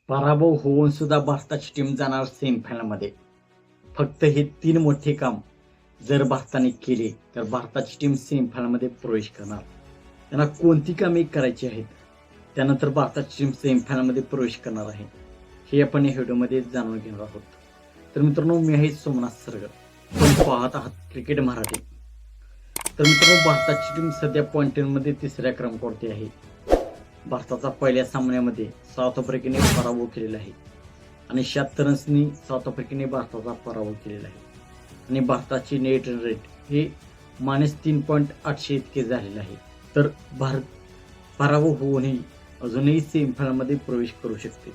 पराभव होऊन सुद्धा भारताची टीम जाणार सेमीफायनलमध्ये. फक्त हे 3 मोठे काम जर भारताने केले तर भारताची टीम सेमीफायनलमध्ये प्रवेश करणार. त्यांना कोणती कामे करायची आहेत, त्यानंतर भारताची टीम सेमीफायनलमध्ये प्रवेश करणार आहे, हे आपण या व्हिडिओमध्ये जाणून घेणार आहोत. तर मित्रांनो, मी आहे सोमनाथ सरगर, आपण पाहत आहात क्रिकेट मराठी. तर मित्रांनो, भारताची टीम सध्या पॉइंट टेबलमध्ये तिसऱ्या क्रमांकावरती आहे. भारताचा पहिल्या सामन्यामध्ये साऊथ आफ्रिकेने पराभव केलेला आहे आणि 76 रन्सनी साऊथ आफ्रिकेने भारताचा पराभव केलेला आहे आणि भारताची नेट रन रेट हे -3.8 इतके झालेले आहे. तर भारत पराभव होऊनही अजूनही सेमीफायनलमध्ये प्रवेश करू शकते.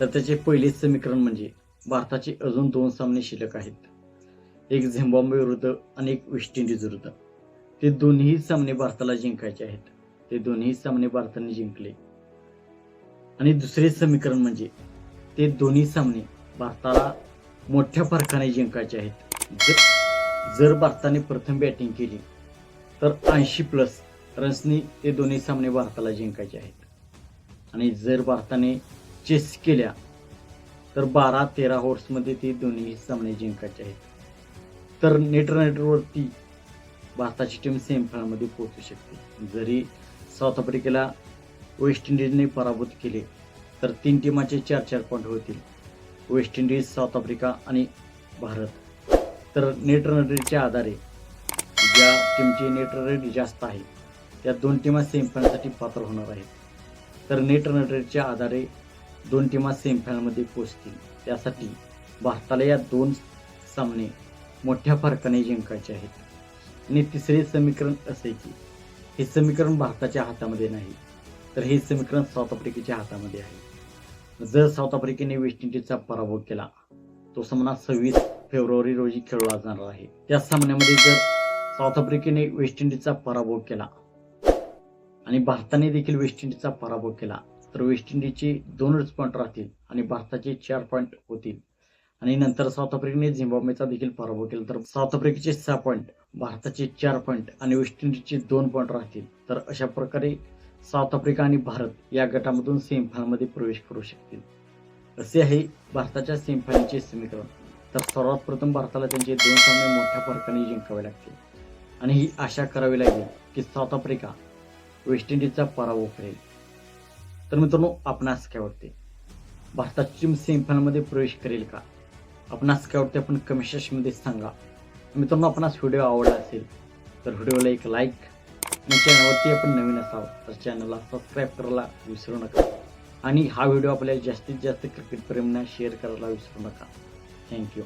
तर त्याचे पहिले समीकरण म्हणजे भारताचे अजून 2 सामने शिल्लक आहेत, एक झिम्बाब्वे विरुद्ध आणि एक वेस्ट इंडिज विरुद्ध. ते दोन्ही सामने भारताला जिंकायचे आहेत. ते दोन्ही सामने भारताने जिंकले. आणि दुसरे समीकरण म्हणजे ते दोन्ही सामने भारताला मोठ्या फरकाने जिंकायचे आहेत. जर भारताने प्रथम बॅटिंग केली तर 80+ रन्सनी ते दोन्ही सामने भारताला जिंकायचे आहेत. आणि जर भारताने चेस केल्या तर 12-13 ओव्हर्समध्ये ते दोन्ही सामने जिंकायचे आहेत. तर नेट रन रेटवरती भारताची टीम सेमीफायनलमध्ये पोहोचू शकते. जरी साऊथ आफ्रिकेला वेस्ट इंडिजने पराभूत केले तर 3 टीमांचे 4-4 पॉईंट होतील. वेस्ट इंडिज, साऊथ आफ्रिका आणि भारत. तर नेट रन रेटच्या आधारे ज्या टीमची नेट रन रेट जास्त आहे त्या 2 टीमा सेमीफायनलसाठी पात्र होणार आहेत. तर नेट रन रेटच्या आधारे 2 टीमा सेमीफायनलमध्ये पोहोचतील. त्यासाठी भारताला या 2 सामने मोठ्या फरकाने जिंकायचे आहेत. आणि तिसरे समीकरण असे की हे समीकरण भारताच्या हातामध्ये नाही, तर हे समीकरण साऊथ आफ्रिकेच्या हातामध्ये आहे. जर साऊथ आफ्रिकेने वेस्ट इंडिजचा पराभव केला, तो सामना 26 फेब्रुवारी रोजी खेळला जाणार आहे. त्या सामन्यामध्ये जर साऊथ आफ्रिकेने वेस्ट इंडिजचा पराभव केला आणि भारताने देखील वेस्ट इंडिजचा पराभव केला तर वेस्ट इंडिजचे 2 पॉईंट राहतील आणि भारताचे 4 पॉईंट होतील. आणि नंतर साऊथ आफ्रिकेने झिम्बाब्वेचा देखील पराभव केला तर साऊथ आफ्रिकेचे 6 पॉईंट, भारताचे 4 पॉईंट आणि वेस्ट इंडिजचे 2 पॉईंट राहतील. तर अशा प्रकारे साऊथ आफ्रिका आणि भारत या गटामधून सेमीफायनलमध्ये प्रवेश करू शकतील. असे आहे भारताच्या सेमीफायनलचे समीकरण. तर सर्वात प्रथम भारताला त्यांचे 2 सामने मोठ्या फरकाने जिंकावे लागतील आणि ही आशा करावी लागेल की साऊथ आफ्रिका वेस्ट इंडिजचा पराभव करेल. तर मित्रांनो, आपणास काय वाटते, भारताची टीम सेमीफायनलमध्ये प्रवेश करेल का? आपणास काय वाटते आपण कमेंट सेक्शनमध्ये सांगा. मित्रांनो, आपणास व्हिडिओ आवडला असेल तर व्हिडिओला एक लाईक आणि चॅनलवरती आपण नवीन असाल तर चॅनलला सबस्क्राईब करायला विसरू नका. आणि हा व्हिडिओ आपल्याला जास्तीत जास्त क्रिकेट प्रेमींना शेअर करायला विसरू नका. थँक्यू.